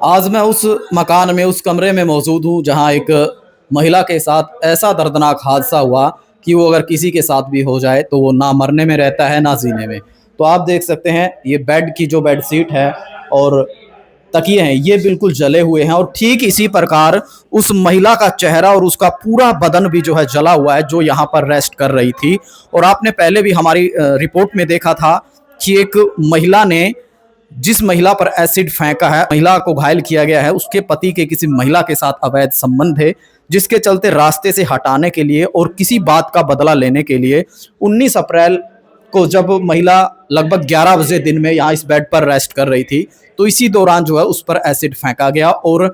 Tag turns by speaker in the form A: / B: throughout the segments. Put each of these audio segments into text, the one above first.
A: आज मैं उस मकान में, उस कमरे में मौजूद हूँ जहाँ एक महिला के साथ ऐसा दर्दनाक हादसा हुआ कि वो अगर किसी के साथ भी हो जाए तो वो ना मरने में रहता है ना जीने में। तो आप देख सकते हैं ये बेड की जो बेडशीट है और तकिए हैं ये बिल्कुल जले हुए हैं, और ठीक इसी प्रकार उस महिला का चेहरा और उसका पूरा बदन भी जो है जला हुआ है, जो यहाँ पर रेस्ट कर रही थी। और आपने पहले भी हमारी रिपोर्ट में देखा था कि एक महिला ने, जिस महिला पर एसिड फेंका है, महिला को घायल किया गया है, उसके पति के किसी महिला के साथ अवैध संबंध है, जिसके चलते रास्ते से हटाने के लिए और किसी बात का बदला लेने के लिए 19 अप्रैल को जब महिला लगभग 11 बजे दिन में यहाँ इस बेड पर रेस्ट कर रही थी, तो इसी दौरान जो है उस पर एसिड फेंका गया। और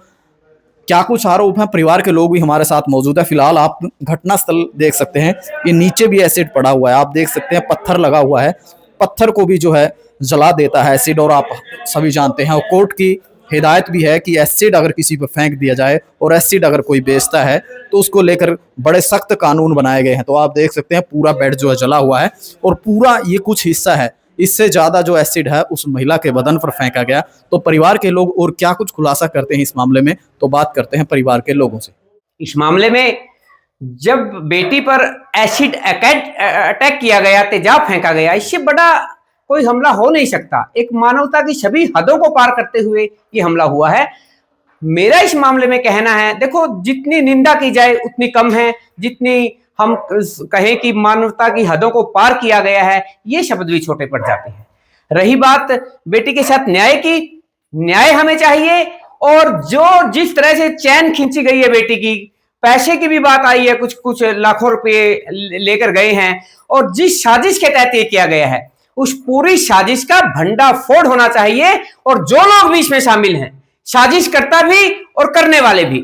A: क्या कुछ आरोप हैं, परिवार के लोग भी हमारे साथ मौजूद है। फिलहाल आप घटनास्थल देख सकते हैं, ये नीचे भी एसिड पड़ा हुआ है, आप देख सकते हैं पत्थर लगा हुआ है, पत्थर को भी जो है जला देता है एसिड। और आप सभी जानते हैं, और कोर्ट की हिदायत भी है कि एसिड अगर किसी पर फेंक दिया जाए और एसिड अगर कोई बेचता है तो उसको लेकर बड़े सख्त कानून बनाए गए हैं। तो आप देख सकते हैं पूरा बेड जो है जला हुआ है, और पूरा ये कुछ हिस्सा है, इससे ज्यादा जो एसिड है उस महिला के बदन पर फेंका गया। तो परिवार के लोग और क्या कुछ खुलासा करते हैं इस मामले में, तो बात करते हैं परिवार के लोगों से।
B: इस मामले में जब बेटी पर एसिड अटैक किया गया, तेजाब फेंका गया, इससे बड़ा कोई हमला हो नहीं सकता। एक मानवता की सभी हदों को पार करते हुए ये हमला हुआ है। मेरा इस मामले में कहना है, देखो जितनी निंदा की जाए उतनी कम है, जितनी हम कहें कि मानवता की हदों को पार किया गया है, ये शब्द भी छोटे पड़ जाते हैं। रही बात बेटी के साथ न्याय की, न्याय हमें चाहिए। और जो जिस तरह से चैन खींची गई है बेटी की, पैसे की भी बात आई है, कुछ कुछ लाखों रुपए लेकर गए हैं, और जिस साजिश के तहत ये किया गया है उस पूरी साजिश का भंडाफोड़ होना चाहिए। और जो लोग भी इसमें शामिल हैं, साजिश करता भी और करने वाले भी,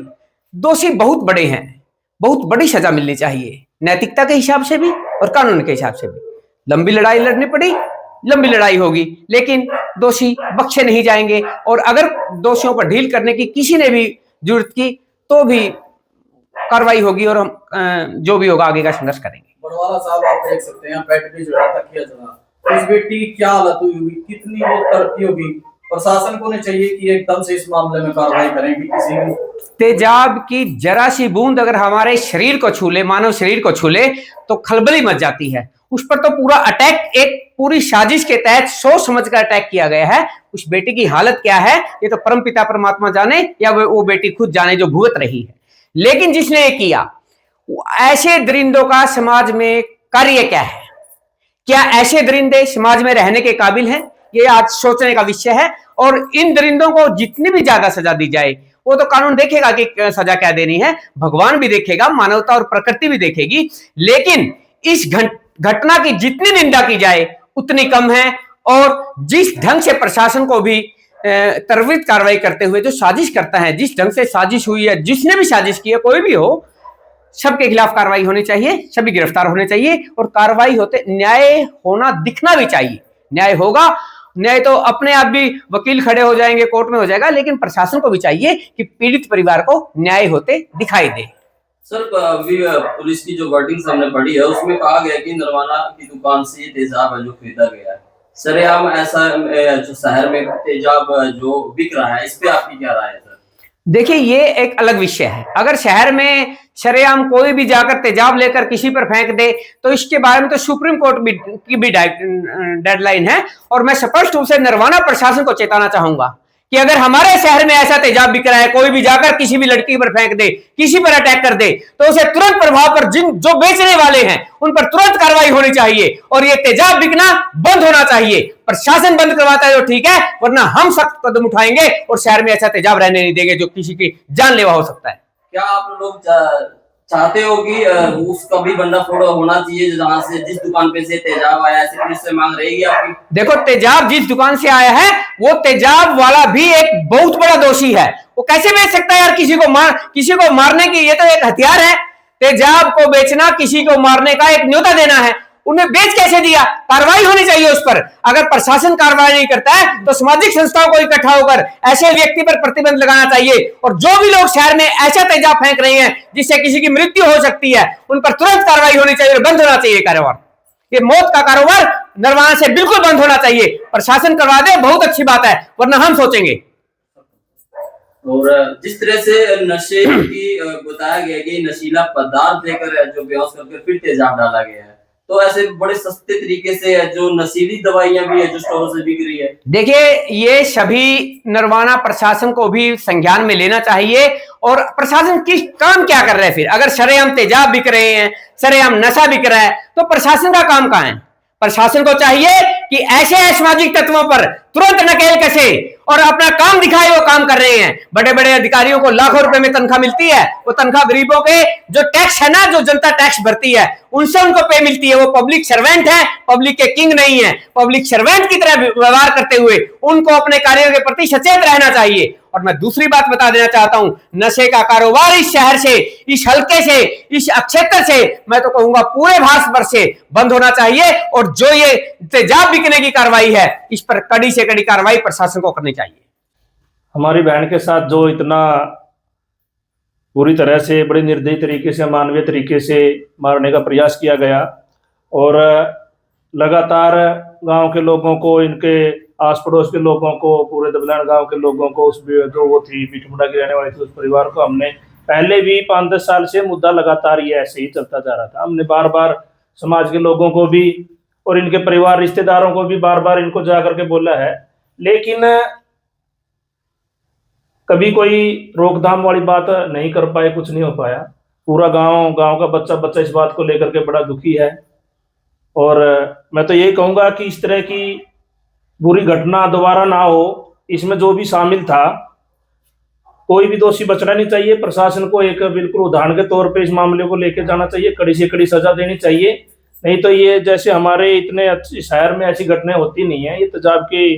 B: दोषी बहुत बड़े हैं, बहुत बड़ी सजा मिलनी चाहिए, नैतिकता के हिसाब से भी और कानून के हिसाब से भी। लंबी लड़ाई लड़नी पड़ी, लंबी लड़ाई होगी, लेकिन दोषी बख्शे नहीं जाएंगे। और अगर दोषियों पर ढील करने की किसी ने भी जरूरत की तो भी कार्रवाई होगी, और हम जो भी होगा आगे का संघर्ष करेंगे।
A: बड़वाला साहब आप देख सकते हैं बेड पे जो है तकिया जला, इस बेटी की क्या हालत हुई होगी, कितनी वो तड़पी होगी। प्रशासन को नहीं चाहिए कि एकदम से इस मामले में कार्रवाई करें कि किसी भी
B: तेजाब की जरा सी बूंद अगर हमारे शरीर को छू ले, मानव शरीर को छू ले, तो खलबली मच जाती है। उस पर तो पूरा अटैक एक पूरी साजिश के तहत सोच समझ कर अटैक किया गया है। उस बेटी की हालत क्या है ये तो परमपिता परमात्मा जाने, या वो बेटी खुद जाने जो भुगत रही है। लेकिन जिसने ये किया, ऐसे दरिंदों का समाज में कार्य क्या है? क्या ऐसे दरिंदे समाज में रहने के काबिल हैं? ये आज सोचने का विषय है। और इन दरिंदों को जितनी भी ज्यादा सजा दी जाए, वो तो कानून देखेगा कि सजा क्या देनी है, भगवान भी देखेगा, मानवता और प्रकृति भी देखेगी। लेकिन इस घटना की जितनी निंदा की जाए उतनी कम है। और जिस ढंग से प्रशासन को भी त्वरित कार्रवाई करते हुए जो साजिश करता है, जिस ढंग से साजिश हुई है, जिसने भी साजिश की है, कोई भी हो, सबके खिलाफ कार्रवाई होनी चाहिए, सभी गिरफ्तार होने चाहिए। और कार्रवाई होते न्याय होना दिखना भी चाहिए। न्याय होगा, न्याय तो अपने आप भी वकील खड़े हो जाएंगे, कोर्ट में हो जाएगा, लेकिन प्रशासन को भी चाहिए कि पीड़ित परिवार को न्याय होते दिखाई दे।
C: सर, अभी पुलिस की जो वर्डिंग हमने पढ़ी है उसमें कहा गया कि नरवाना की दुकान से ये तेजाब है जो खरीदा गया है। सरेआम ऐसा जो शहर में तेजाब जो बिक रहा है, इस पे आपकी क्या राय है सर?
B: देखिए, ये एक अलग विषय है। अगर शहर में शरेआम कोई भी जाकर तेजाब लेकर किसी पर फेंक दे तो इसके बारे में तो सुप्रीम कोर्ट की भी डेडलाइन है। और मैं स्पष्ट रूप से नरवाना प्रशासन को चेताना चाहूंगा कि अगर हमारे शहर में ऐसा तेजाब बिक रहा है, कोई भी जाकर किसी भी लड़की पर फेंक दे, किसी पर अटैक कर दे, तो उसे तुरंत प्रभाव पर जो बेचने वाले हैं उन पर तुरंत कार्रवाई होनी चाहिए। और ये तेजाब बिकना बंद होना चाहिए। प्रशासन बंद करवाता है तो ठीक है, वरना हम सख्त कदम उठाएंगे और शहर में ऐसा तेजाब रहने नहीं देंगे जो किसी की जानलेवा हो सकता है।
C: क्या आप लोग चाहते हो कि उसका भी भंडाफोड़ होना चाहिए, जहां से जिस दुकान पे से तेजाब आया, ऐसे पुलिस से मांग रहेगी आपकी?
B: देखो, तेजाब जिस दुकान से आया है वो तेजाब वाला भी एक बहुत बड़ा दोषी है। वो कैसे बेच सकता है यार? किसी को मारने की ये तो एक हथियार है। तेजाब को बेचना किसी को मारने का एक न्योता देना है। उन्हें बेच कैसे दिया? कार्रवाई होनी चाहिए उस पर। अगर प्रशासन कार्रवाई नहीं करता है तो सामाजिक संस्थाओं को इकट्ठा होकर ऐसे व्यक्ति पर प्रतिबंध लगाना चाहिए। और जो भी लोग शहर में ऐसा तेजाब फेंक रहे हैं जिससे किसी की मृत्यु हो सकती है, उन पर तुरंत कार्रवाई होनी चाहिए और बंद होना चाहिए कारोबार। ये मौत का कारोबार नरवाना से बिल्कुल बंद होना चाहिए। प्रशासन करवा दे बहुत अच्छी बात है, वरना हम सोचेंगे।
C: और जिस तरह से नशे की बताया गया कि नशीला पदार्थ देकर जो बेहोश करके फिर तेजाब डाला गया है, तो ऐसे बड़े सस्ते तरीके से जो नशीली दवाइयां भी है जो स्टोरों से बिक रही है।
B: देखिए, ये सभी नरवाना प्रशासन को भी संज्ञान में लेना चाहिए। और प्रशासन किस काम क्या कर रहे हैं फिर? अगर सरेआम तेजाब बिक रहे हैं, सरेआम नशा बिक रहा है, तो प्रशासन का काम कहां है? प्रशासन को चाहिए कि ऐसे असामाजिक तत्वों पर तुरंत नकेल कसे और अपना काम दिखाए। वो काम कर रहे हैं। बड़े बड़े अधिकारियों को लाखों रुपए में तनख्वाह मिलती है, वो तनख्वाह गरीबों के जो टैक्स है ना, जो जनता टैक्स भरती है, उनसे उनको पे मिलती है। वो पब्लिक सर्वेंट है, पब्लिक के किंग नहीं है। पब्लिक सर्वेंट की तरह व्यवहार करते हुए उनको अपने कार्यों के प्रति सचेत रहना चाहिए। और मैं दूसरी बात बता देना चाहता हूं, नशे का कारोबार इस शहर से, इस हल्के से, इस क्षेत्र से, मैं तो कहूंगा पूरे भारतवर्ष से बंद होना चाहिए। और जो ये तेजाब बिकने की कार्रवाई है, इस पर कड़ी से कड़ी कार्रवाई प्रशासन को करनी चाहिए।
D: हमारी बहन के साथ जो इतना पूरी तरह से बड़े निर्दयी तरीके से, मानवीय तरीके से मारने का प्रयास किया गया, और लगातार गांव के लोगों को, इनके आस पड़ोस के लोगों को, पूरे दबलान गांव के लोगों को, उस जो वो थी बिठमुड़ा की रहने वाली थी, उस परिवार को हमने पहले भी 5-10 साल से मुद्दा लगातार ये ऐसे ही चलता जा रहा था। हमने बार बार समाज के लोगों को भी और इनके परिवार रिश्तेदारों को भी बार बार इनको जा करके बोला है, लेकिन कभी कोई रोकथाम वाली बात नहीं कर पाए, कुछ नहीं हो पाया। पूरा गांव का बच्चा इस बात को लेकर के बड़ा दुखी है। और मैं तो यही कहूंगा कि इस तरह की बुरी घटना दोबारा ना हो। इसमें जो भी शामिल था, कोई भी दोषी बचना नहीं चाहिए। प्रशासन को एक बिल्कुल उदाहरण के तौर पे इस मामले को लेकर जाना चाहिए, कड़ी से कड़ी सजा देनी चाहिए। नहीं तो ये जैसे हमारे इतने अच्छे शहर में ऐसी घटनाएं होती नहीं है। ये तेजाब की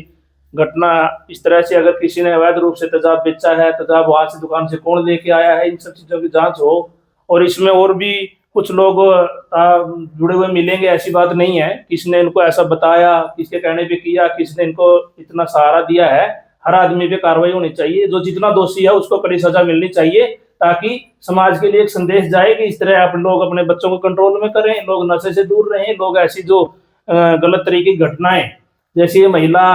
D: घटना इस तरह से, अगर किसी ने अवैध रूप से तेजाब बेचा है, तेजाब वहां से दुकान से कौन लेके आया है, इन सब चीजों की जांच हो। और इसमें और भी कुछ लोग जुड़े हुए मिलेंगे, ऐसी बात नहीं है। किसने इनको ऐसा बताया, किसके कहने पे किया, किसने इनको इतना सहारा दिया है, हर आदमी पे कार्रवाई होनी चाहिए। जो जितना दोषी है उसको कड़ी सजा मिलनी चाहिए, ताकि समाज के लिए एक संदेश जाए कि इस तरह आप लोग अपने बच्चों को कंट्रोल में करें, लोग नशे से दूर रहें, लोग ऐसी जो गलत तरीके की घटनाएं, जैसे ये महिला,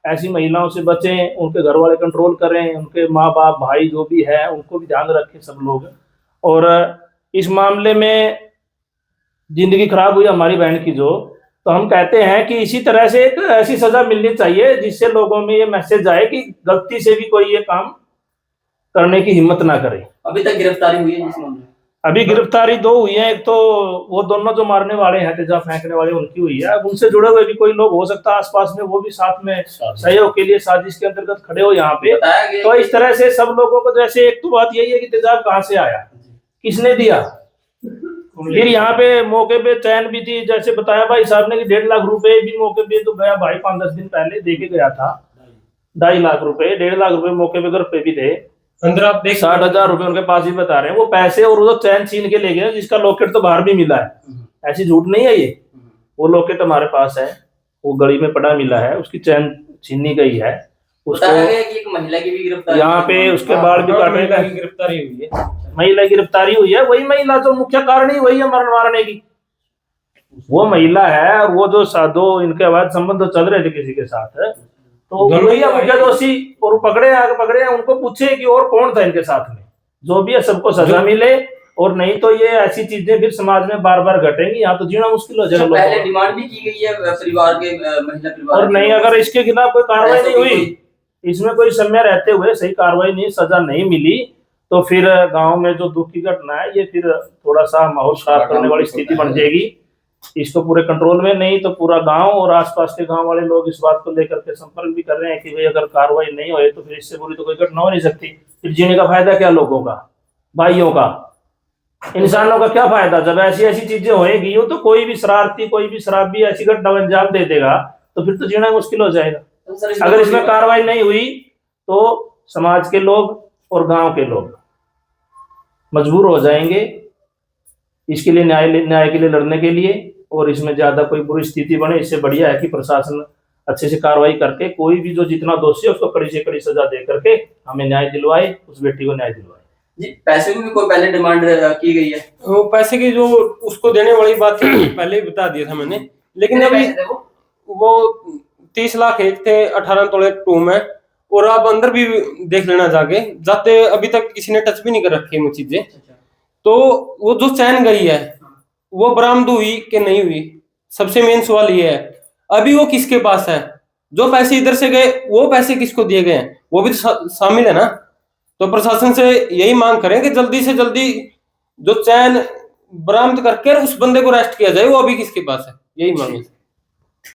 D: ऐसी महिलाओं से बचें, उनके घर वाले कंट्रोल करें, उनके माँ बाप भाई जो भी है उनको भी ध्यान रखें सब लोग। और इस मामले में जिंदगी खराब हुई हमारी बहन की जो, तो हम कहते हैं कि इसी तरह से एक ऐसी सजा मिलनी चाहिए जिससे लोगों में ये मैसेज आए कि गलती से भी कोई ये काम करने की हिम्मत ना करे।
C: अभी तक गिरफ्तारी हुई है जिस मामले में?
D: अभी गिरफ्तारी 2 हुई है। एक तो वो दोनों जो मारने वाले हैं, तेजाब फेंकने वाले, उनकी हुई है। अब उनसे जुड़े हुए भी कोई लोग हो सकता है आसपास में, वो भी साथ में सहयोग के लिए साजिश के अंतर्गत खड़े हो यहाँ पे। तो इस तरह से सब लोगों को, जैसे एक तो बात यही है कि तेजाब कहाँ से आया, किसने दिया, फिर यहाँ पे मौके पे चैन भी थी, जैसे बताया भाई साहब ने कि 1.5 लाख रुपए भी मौके पे तो गया भाई, 5-10 दिन पहले दे के गया था। 2.5 लाख रुपए, 1.5 लाख रुपए मौके पे घर पे भी थे। 60,000 रुपए उनके पास ही बता रहे हैं वो पैसे, और वो चैन छीन के ले गए, जिसका लॉकेट तो बाहर भी मिला है। ऐसी झूठ नहीं है ये, वो लॉकेट हमारे पास है, वो गली में पड़ा मिला है, उसकी चैन छीनी गई है।
C: उसको एक महिला की भी गिरफ्तारी,
D: यहाँ पे उसके बाल भी काटने का
E: गिरफ्तारी हुई है,
D: महिला की गिरफ्तारी हुई है। वही महिला जो मुख्य कारण ही वही है मरण मारने की, वो महिला है। और वो जो साधो इनके अवैध संबंध चल रहे थे किसी के साथ, तो वही मुख्य दोषी, और पकड़े उनको पूछे कि और कौन था इनके साथ में, जो भी है सबको सजा मिले। और नहीं तो ये ऐसी चीजें फिर समाज में बार बार घटेंगी, यहाँ तो जीना मुश्किल हो जाएगा।
C: पहले डिमांड भी की गई है परिवार के, महिला परिवार,
D: और नहीं, अगर इसके खिलाफ कोई कार्रवाई नहीं हुई, इसमें कोई समय रहते हुए सही कार्रवाई नहीं, सजा नहीं मिली, तो फिर गांव में जो दुख की घटना है, ये फिर थोड़ा सा माहौल खराब करने वाली स्थिति बन जाएगी। इसको पूरे कंट्रोल में नहीं तो पूरा गांव और आसपास के गांव वाले लोग इस बात को लेकर के संपर्क भी कर रहे हैं कि भाई अगर कार्रवाई नहीं होए तो फिर इससे बुरी तो कोई घटना हो नहीं सकती। फिर जीने का फायदा क्या लोगों का, भाइयों का, इंसानों का क्या फायदा जब ऐसी ऐसी चीजें होएगी। तो कोई भी शरारती, कोई भी शराबी ऐसी घटना को अंजाम दे देगा तो फिर तो जीना मुश्किल हो जाएगा। अगर इसमें कार्रवाई नहीं हुई तो समाज के लोग और गांव के लोग मजबूर हो जाएंगे इसके लिए, न्याय के लिए लड़ने के लिए। और इसमें ज्यादा कोई बुरी स्थिति बने, इससे बढ़िया है कि प्रशासन अच्छे से कार्रवाई करके कोई भी जो जितना दोषी है उसको कड़ी से कड़ी सजा दे करके हमें न्याय दिलवाए, उस बेटी को न्याय दिलवाए।
C: जी, पैसे की भी कोई पहले डिमांड की गई है?
E: वो पैसे की जो उसको देने वाली बात थी पहले ही बता दिया था मैंने, लेकिन अभी वो 30 लाख एक थे, 18 तोले टू में। और आप अंदर भी देख लेना जाके, जाते अभी तक किसी ने टच भी नहीं कर रखी वो चीजें। तो वो जो चैन गई है वो बरामद हुई कि नहीं हुई, सबसे मेन सवाल ये है। अभी वो किसके पास है? जो पैसे इधर से गए वो पैसे किसको दिए गए हैं, वो भी तो शामिल है ना। तो प्रशासन से यही मांग करें कि जल्दी से जल्दी जो चैन बरामद करके उस बंदे को अरेस्ट किया जाए, वो अभी किसके पास है, यही मांग है।